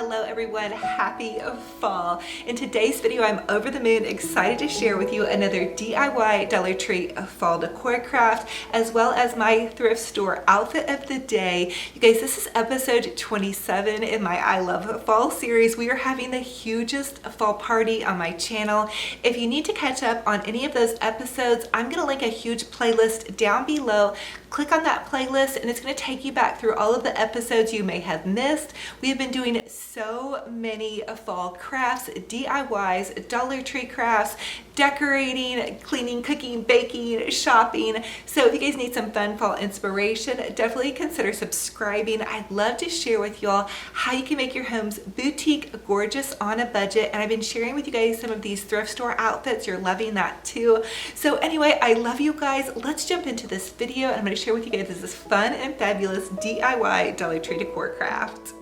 Hello everyone, happy fall. In today's video, I'm over the moon excited to share with you another DIY Dollar Tree fall decor craft, as well as my thrift store outfit of the day. You guys, this is episode 27 in my I Love Fall series. We are having the hugest fall party on my channel. If you need to catch up on any of those episodes, I'm gonna link a huge playlist down below. Click on that playlist and it's going to take you back through all of the episodes you may have missed. We have been doing so many fall crafts, DIYs, Dollar Tree crafts, decorating, cleaning, cooking, baking, shopping. So if you guys need some fun fall inspiration, definitely consider subscribing. I'd love to share with y'all how you can make your homes boutique gorgeous on a budget. And I've been sharing with you guys some of these thrift store outfits. You're loving that too. So anyway, I love you guys. Let's jump into this video and I'm going to share with you guys this fun and fabulous DIY Dollar Tree decor craft.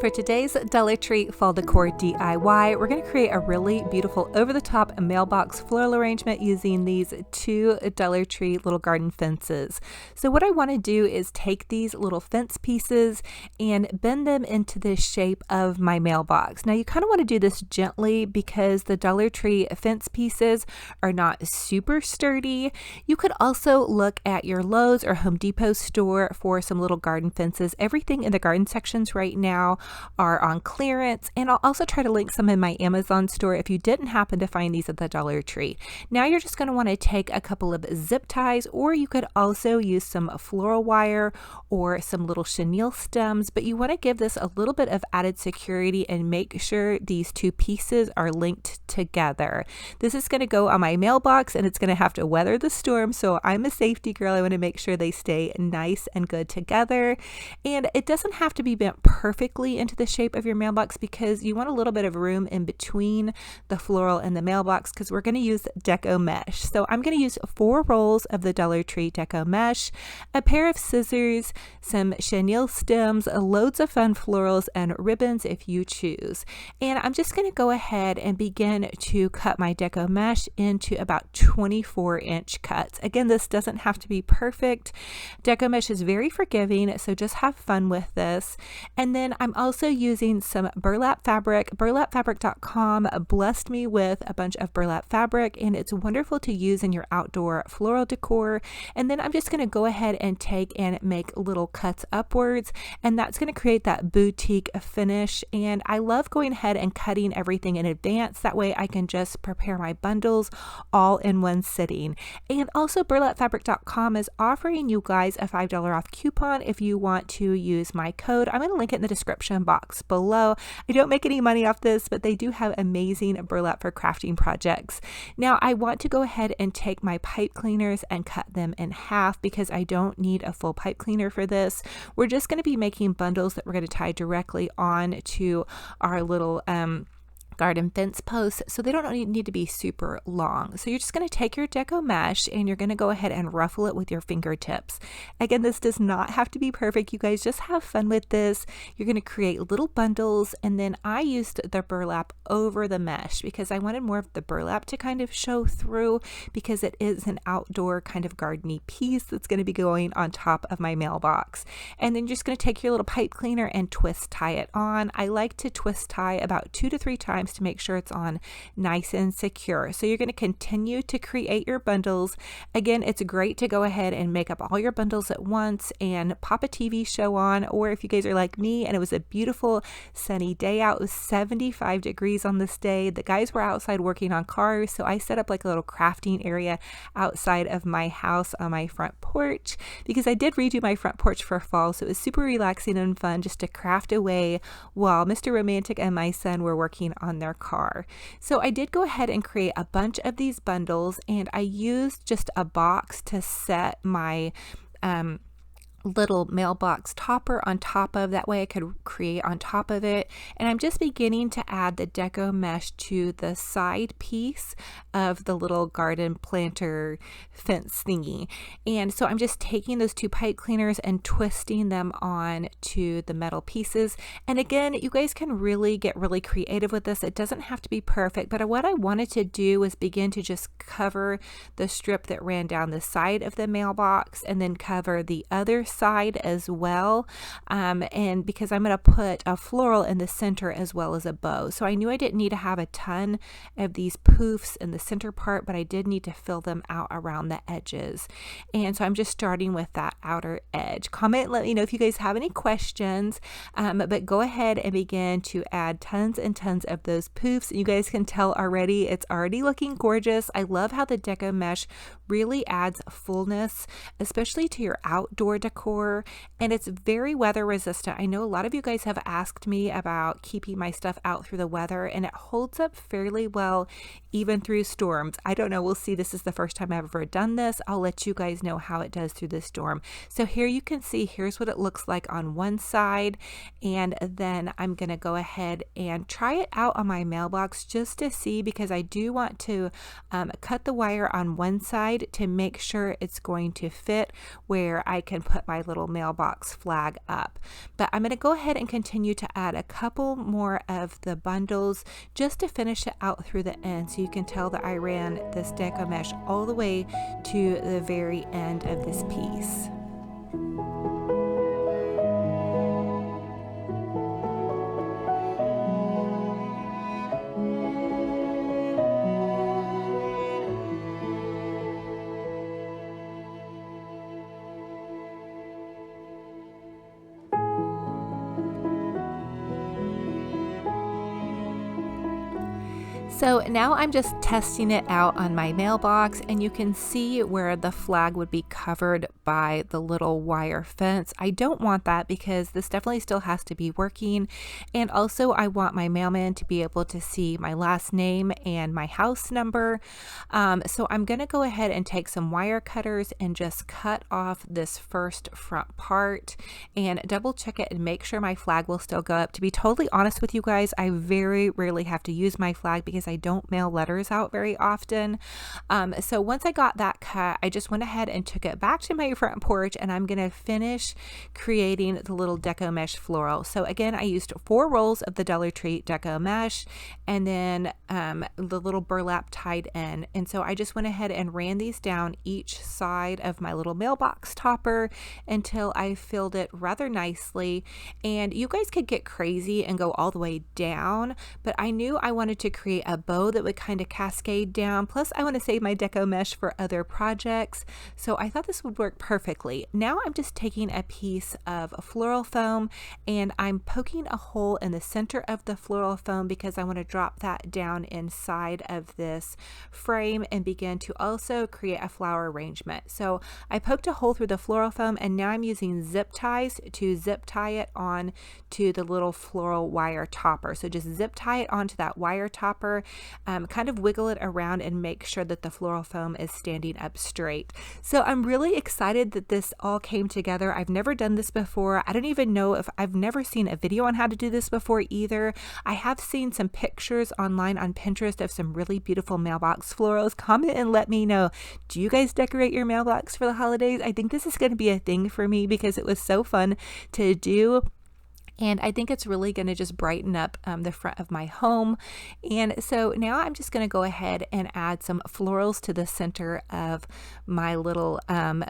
For today's Dollar Tree Fall Decor DIY, we're going to create a really beautiful over-the-top mailbox floral arrangement using these two Dollar Tree little garden fences. So what I want to do is take these little fence pieces and bend them into the shape of my mailbox. Now you kind of want to do this gently because the Dollar Tree fence pieces are not super sturdy. You could also look at your Lowe's or Home Depot store for some little garden fences. Everything in the garden sections right now are on clearance, and I'll also try to link some in my Amazon store if you didn't happen to find these at the Dollar Tree. Now you're just going to want to take a couple of zip ties, or you could also use some floral wire or some little chenille stems, but you want to give this a little bit of added security and make sure these two pieces are linked together. This is going to go on my mailbox and it's going to have to weather the storm, so I'm a safety girl. I want to make sure they stay nice and good together, and it doesn't have to be bent perfectly into the shape of your mailbox because you want a little bit of room in between the floral and the mailbox because we're going to use deco mesh. So I'm going to use 4 rolls of the Dollar Tree deco mesh, a pair of scissors, some chenille stems, loads of fun florals, and ribbons if you choose. And I'm just going to go ahead and begin to cut my deco mesh into about 24-inch cuts. Again, this doesn't have to be perfect. Deco mesh is very forgiving, so just have fun with this. And then I'm also using some burlap fabric. Burlapfabric.com blessed me with a bunch of burlap fabric, and it's wonderful to use in your outdoor floral decor. And then I'm just going to go ahead and take and make little cuts upwards, and that's going to create that boutique finish. And I love going ahead and cutting everything in advance. That way I can just prepare my bundles all in one sitting. And also burlapfabric.com is offering you guys a $5 off coupon if you want to use my code. I'm going to link it in the description box below. I don't make any money off this, but they do have amazing burlap for crafting projects. Now I want to go ahead and take my pipe cleaners and cut them in half because I don't need a full pipe cleaner for this. We're just going to be making bundles that we're going to tie directly on to our little garden fence posts, so they don't need to be super long. So you're just going to take your deco mesh and you're going to go ahead and ruffle it with your fingertips. Again, this does not have to be perfect. You guys just have fun with this. You're going to create little bundles, and then I used the burlap over the mesh because I wanted more of the burlap to kind of show through because it is an outdoor kind of gardeny piece that's going to be going on top of my mailbox. And then you're just going to take your little pipe cleaner and twist tie it on. I like to twist tie about 2 to 3 times to make sure it's on nice and secure. So you're going to continue to create your bundles. Again, it's great to go ahead and make up all your bundles at once and pop a TV show on, or if you guys are like me and it was a beautiful sunny day out, it was 75 degrees on this day. The guys were outside working on cars, so I set up like a little crafting area outside of my house on my front porch because I did redo my front porch for fall, so it was super relaxing and fun just to craft away while Mr. Romantic and my son were working on their car. So I did go ahead and create a bunch of these bundles, and I used just a box to set my little mailbox topper on top of. That way I could create on top of it. And I'm just beginning to add the deco mesh to the side piece of the little garden planter fence thingy. And so I'm just taking those two pipe cleaners and twisting them on to the metal pieces. And again, you guys can really get really creative with this. It doesn't have to be perfect, but what I wanted to do was begin to just cover the strip that ran down the side of the mailbox and then cover the other side as well, and because I'm going to put a floral in the center as well as a bow. So I knew I didn't need to have a ton of these poofs in the center part, but I did need to fill them out around the edges. And so I'm just starting with that outer edge. Comment, let me know if you guys have any questions, but go ahead and begin to add tons and tons of those poofs. You guys can tell already, it's already looking gorgeous. I love how the deco mesh really adds fullness, especially to your outdoor decor, and it's very weather resistant. I know a lot of you guys have asked me about keeping my stuff out through the weather, and it holds up fairly well even through storms. I don't know, we'll see. This is the first time I've ever done this. I'll let you guys know how it does through the storm. So here you can see, here's what it looks like on one side, and then I'm gonna go ahead and try it out on my mailbox just to see, because I do want to cut the wire on one side to make sure it's going to fit where I can put my little mailbox flag up. But I'm going to go ahead and continue to add a couple more of the bundles just to finish it out through the end, so you can tell that I ran this deco mesh all the way to the very end of this piece. So now I'm just testing it out on my mailbox, and you can see where the flag would be covered by the little wire fence. I don't want that because this definitely still has to be working, and also I want my mailman to be able to see my last name and my house number. So I'm going to go ahead and take some wire cutters and just cut off this first front part and double check it and make sure my flag will still go up. To be totally honest with you guys, I very rarely have to use my flag because I don't mail letters out very often. So once I got that cut, I just went ahead and took it back to my front porch, and I'm going to finish creating the little deco mesh floral. So again, I used 4 rolls of the Dollar Tree deco mesh, and then the little burlap tied in. And so I just went ahead and ran these down each side of my little mailbox topper until I filled it rather nicely. And you guys could get crazy and go all the way down, but I knew I wanted to create a bow that would kind of cascade down. Plus I want to save my deco mesh for other projects, so I thought this would work perfectly. Now I'm just taking a piece of floral foam and I'm poking a hole in the center of the floral foam because I want to drop that down inside of this frame and begin to also create a flower arrangement. So I poked a hole through the floral foam, and now I'm using zip ties to zip tie it on to the little floral wire topper. So just zip tie it onto that wire topper, kind of wiggle it around and make sure that the floral foam is standing up straight. So I'm really excited that this all came together. I've never done this before. I don't even know if I've never seen a video on how to do this before either. I have seen some pictures online on Pinterest of some really beautiful mailbox florals. Comment and let me know, do you guys decorate your mailbox for the holidays? I think this is going to be a thing for me because it was so fun to do. And I think it's really going to just brighten up the front of my home. And so now I'm just going to go ahead and add some florals to the center of my little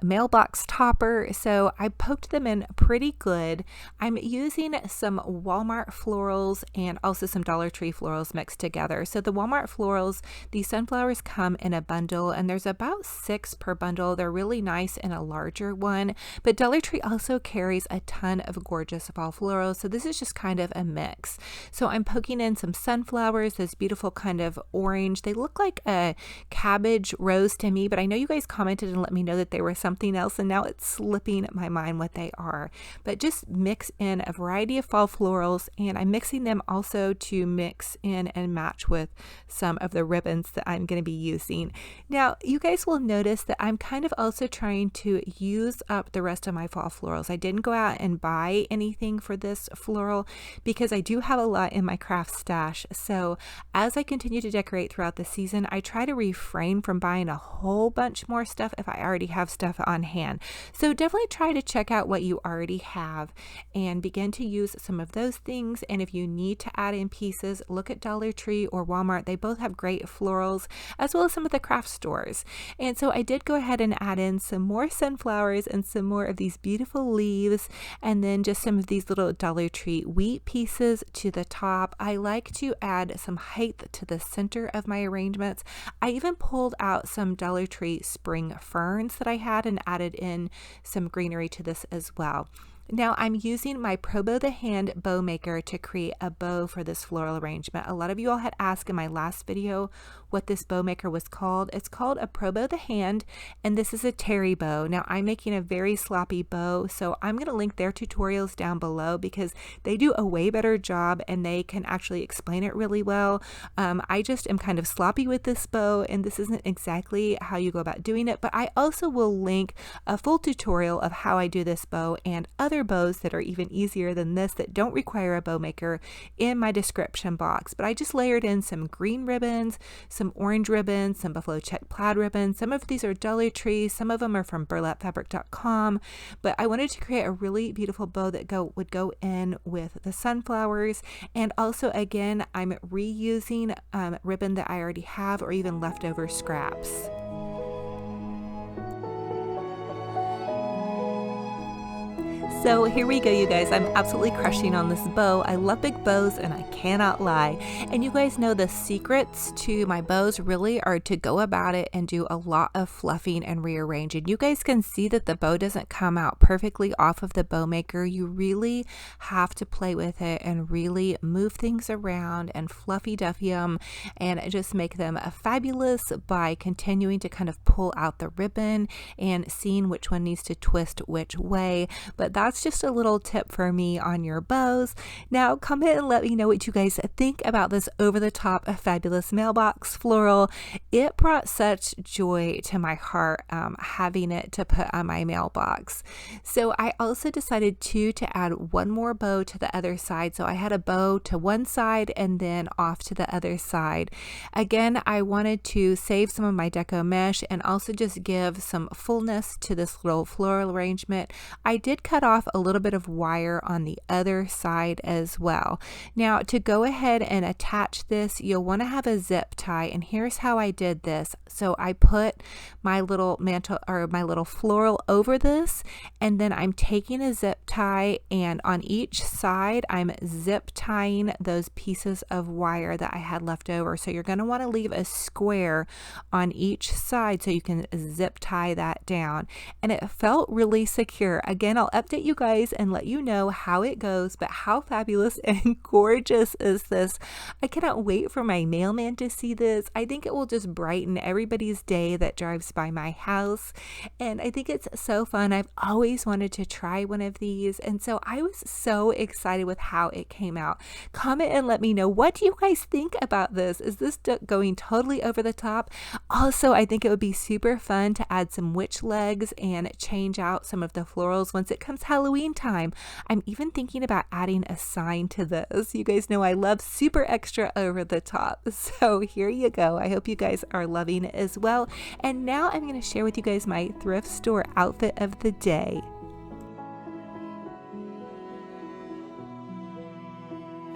mailbox topper. So I poked them in pretty good. I'm using some Walmart florals and also some Dollar Tree florals mixed together. So the Walmart florals, these sunflowers come in a bundle, and there's about 6 per bundle. They're really nice in a larger one. But Dollar Tree also carries a ton of gorgeous fall florals. So this is just kind of a mix. So I'm poking in some sunflowers, this beautiful kind of orange. They look like a cabbage rose to me, but I know you guys commented and let me know that they were something else, and now it's slipping my mind what they are. But just mix in a variety of fall florals, and I'm mixing them also to mix in and match with some of the ribbons that I'm going to be using. Now, you guys will notice that I'm kind of also trying to use up the rest of my fall florals. I didn't go out and buy anything for this just floral because I do have a lot in my craft stash. So as I continue to decorate throughout the season, I try to refrain from buying a whole bunch more stuff if I already have stuff on hand. So definitely try to check out what you already have and begin to use some of those things. And if you need to add in pieces, look at Dollar Tree or Walmart. They both have great florals as well as some of the craft stores. And so I did go ahead and add in some more sunflowers and some more of these beautiful leaves, and then just some of these little Dollar Tree wheat pieces to the top. I like to add some height to the center of my arrangements. I even pulled out some Dollar Tree spring ferns that I had and added in some greenery to this as well. Now I'm using my Pro Bow the Hand bow maker to create a bow for this floral arrangement. A lot of you all had asked in my last video what this bow maker was called. It's called a Pro Bow the Hand, and this is a terry bow. Now I'm making a very sloppy bow, so I'm going to link their tutorials down below because they do a way better job and they can actually explain it really well. I just am kind of sloppy with this bow, and this isn't exactly how you go about doing it, but I also will link a full tutorial of how I do this bow and other bows that are even easier than this that don't require a bow maker in my description box. But I just layered in some green ribbons, some orange ribbons, some buffalo check plaid ribbons. Some of these are Dollar Tree, some of them are from burlapfabric.com, but I wanted to create a really beautiful bow that would go in with the sunflowers. And also, again, I'm reusing ribbon that I already have or even leftover scraps. So here we go, you guys. I'm absolutely crushing on this bow. I love big bows and I cannot lie. And you guys know the secrets to my bows really are to go about it and do a lot of fluffing and rearranging. You guys can see that the bow doesn't come out perfectly off of the bow maker. You really have to play with it and really move things around and fluffy duffy them and just make them fabulous by continuing to kind of pull out the ribbon and seeing which one needs to twist which way. But that's just a little tip for me on your bows. Now comment and let me know what you guys think about this over-the-top fabulous mailbox floral. It brought such joy to my heart having it to put on my mailbox. So I also decided to add one more bow to the other side. So I had a bow to one side and then off to the other side. Again, I wanted to save some of my deco mesh and also just give some fullness to this little floral arrangement. I did cut off a little bit of wire on the other side as well. Now to go ahead and attach this, you'll want to have a zip tie, and here's how I did this. So I put my little mantle or my little floral over this, and then I'm taking a zip tie, and on each side I'm zip tying those pieces of wire that I had left over. So you're going to want to leave a square on each side so you can zip tie that down, and it felt really secure. Again, I'll update you guys and let you know how it goes, but how fabulous and gorgeous is this? I cannot wait for my mailman to see this. I think it will just brighten everybody's day that drives by my house, and I think it's so fun. I've always wanted to try one of these, and so I was so excited with how it came out. Comment and let me know, what do you guys think about this? Is this going totally over the top? Also, I think it would be super fun to add some witch legs and change out some of the florals once it comes Halloween time. I'm even thinking about adding a sign to this. You guys know I love super extra over the top. So here you go. I hope you guys are loving it as well. And now I'm going to share with you guys my thrift store outfit of the day.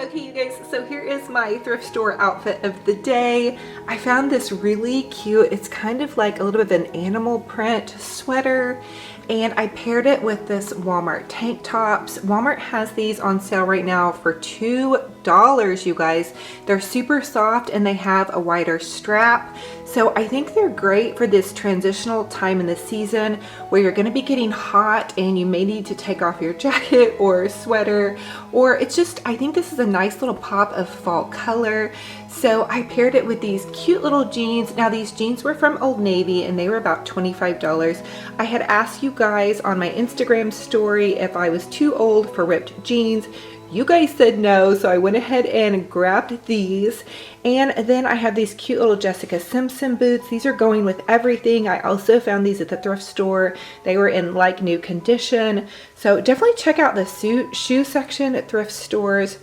Okay, you guys, so here is my thrift store outfit of the day. I found this really cute, it's kind of like a little bit of an animal print sweater, and I paired it with this Walmart tank tops. Walmart has these on sale right now for $2, you guys. They're super soft and they have a wider strap. So I think they're great for this transitional time in the season where you're going to be getting hot and you may need to take off your jacket or sweater, or it's just, I think this is a nice little pop of fall color. So I paired it with these cute little jeans. Now these jeans were from Old Navy and they were about $25. I had asked you guys on my Instagram story if I was too old for ripped jeans. you guys said no, so I went ahead and grabbed these. And then I have these cute little Jessica Simpson boots. These are going with everything. I also found these at the thrift store. They were in like new condition. So definitely check out the shoe section at thrift stores.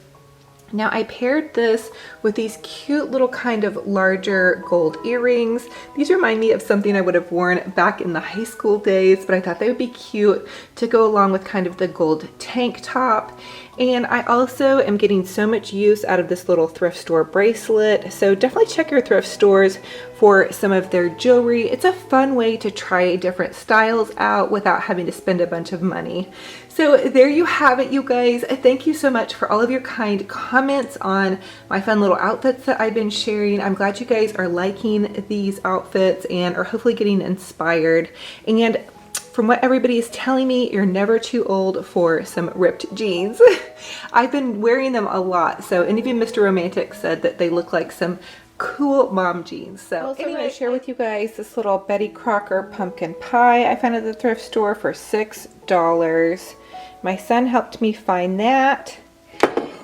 Now I paired this with these cute little kind of larger gold earrings. These remind me of something I would have worn back in the high school days, but I thought they would be cute to go along with kind of the gold tank top. And I also am getting so much use out of this little thrift store bracelet. So definitely check your thrift stores for some of their jewelry. It's a fun way to try different styles out without having to spend a bunch of money. So there you have it, you guys. Thank you so much for all of your kind comments on my fun little outfits that I've been sharing. I'm glad you guys are liking these outfits and are hopefully getting inspired. And from what everybody is telling me, you're never too old for some ripped jeans. I've been wearing them a lot. So any of you Mr. Romantic said that they look like some cool mom jeans. So also anyway, I'm going to share with you guys this little Betty Crocker pumpkin pie I found at the thrift store for $6. My son helped me find that.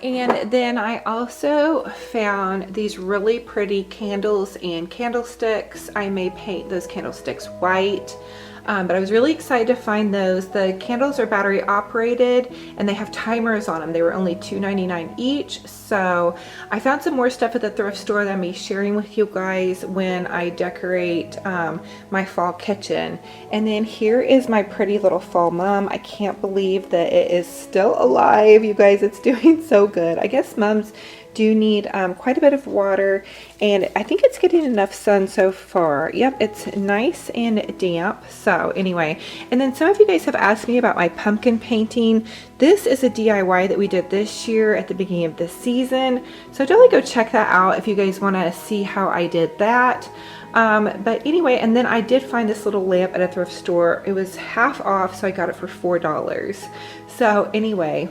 And then I also found these really pretty candles and candlesticks. I may paint those candlesticks white. But I was really excited to find those. The candles are battery operated and they have timers on them. They were only $2.99 each. So I found some more stuff at the thrift store that I'm sharing with you guys when I decorate my fall kitchen. And then here is my pretty little fall mum. I can't believe that it is still alive. You guys, it's doing so good. I guess mums do need quite a bit of water, and I think it's getting enough sun so far. Yep, it's nice and damp. So anyway, and then some of you guys have asked me about my pumpkin painting. This is a DIY that we did this year at the beginning of the season, so definitely go check that out if you guys want to see how I did that. But anyway, and then I did find this little lamp at a thrift store. It was half off, so I got it for $4. So anyway,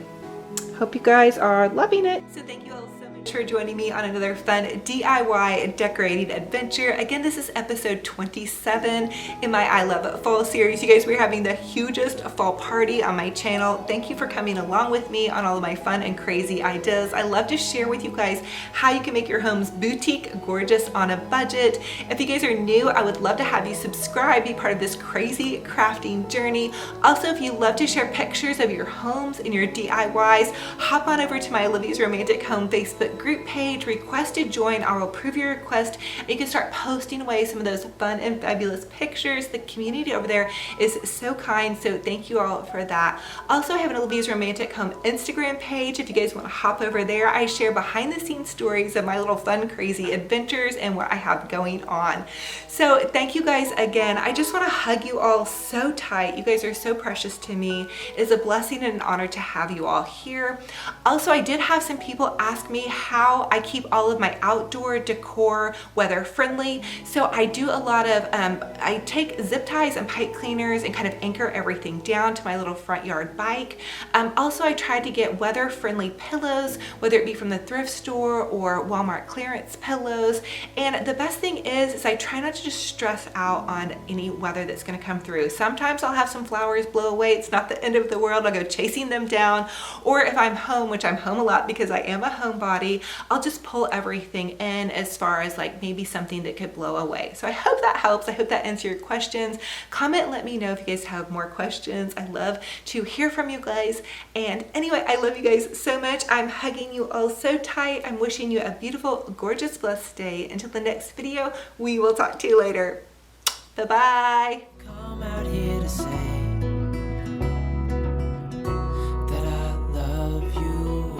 hope you guys are loving it. So thank you all so much for joining me on another fun DIY decorating adventure. Again, this is episode 27 in my I Love Fall series. You guys, we're having the hugest fall party on my channel. Thank you for coming along with me on all of my fun and crazy ideas. I love to share with you guys how you can make your homes boutique gorgeous on a budget. If you guys are new, I would love to have you subscribe, be part of this crazy crafting journey. Also, if you love to share pictures of your homes and your DIYs, hop on over to my Olivia's Romantic Home Facebook group page, request to join. I will approve your request, and you can start posting away some of those fun and fabulous pictures. The community over there is so kind, so thank you all for that. Also, I have an Olivia's Romantic Home Instagram page. If you guys want to hop over there, I share behind the scenes stories of my little fun, crazy adventures and what I have going on. So thank you guys again. I just want to hug you all so tight. You guys are so precious to me. It is a blessing and an honor to have you all here. Also, I did have some people ask me how I keep all of my outdoor decor weather friendly. So I do a lot of, I take zip ties and pipe cleaners and kind of anchor everything down to my little front yard bike. Also, I tried to get weather friendly pillows, whether it be from the thrift store or Walmart clearance pillows. And the best thing is I try not to just stress out on any weather that's going to come through. Sometimes I'll have some flowers blow away. It's not the end of the world. I'll go chasing them down. Or if I'm home, which I'm home a lot because I am a homebody, I'll just pull everything in as far as like maybe something that could blow away. So I hope that helps. I hope that answers your questions. Comment, let me know if you guys have more questions. I love to hear from you guys. And anyway, I love you guys so much. I'm hugging you all so tight. I'm wishing you a beautiful, gorgeous, blessed day. Until the next video, we will talk to you later. Bye-bye. Come out here to say that I love you.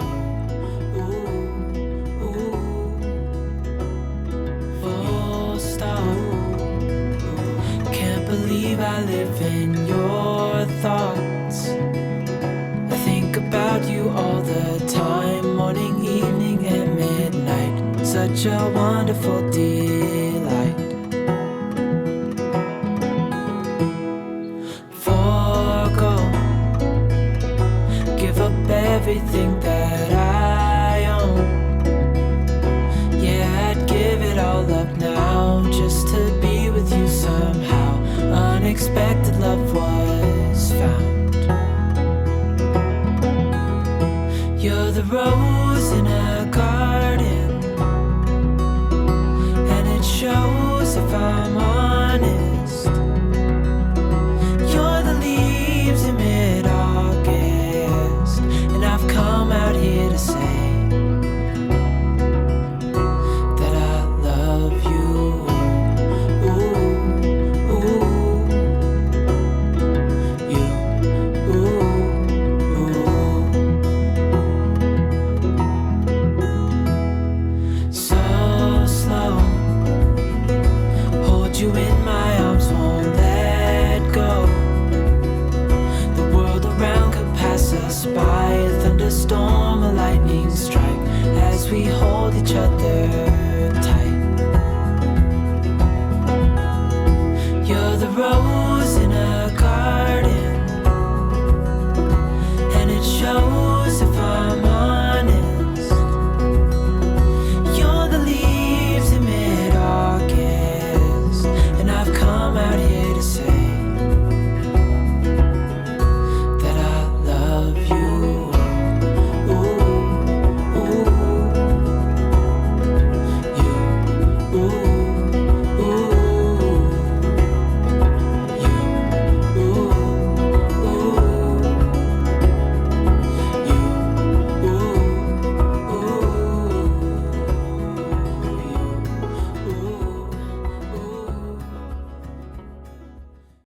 Full stop. Can't believe I live in your thoughts. I think about you all the time, morning, evening, and midnight. Such a wonderful delight. Everything that I own, yeah, I'd give it all up now just to be with you somehow. Unexpected love was found. You're the rose in a garden, and it shows if I'm on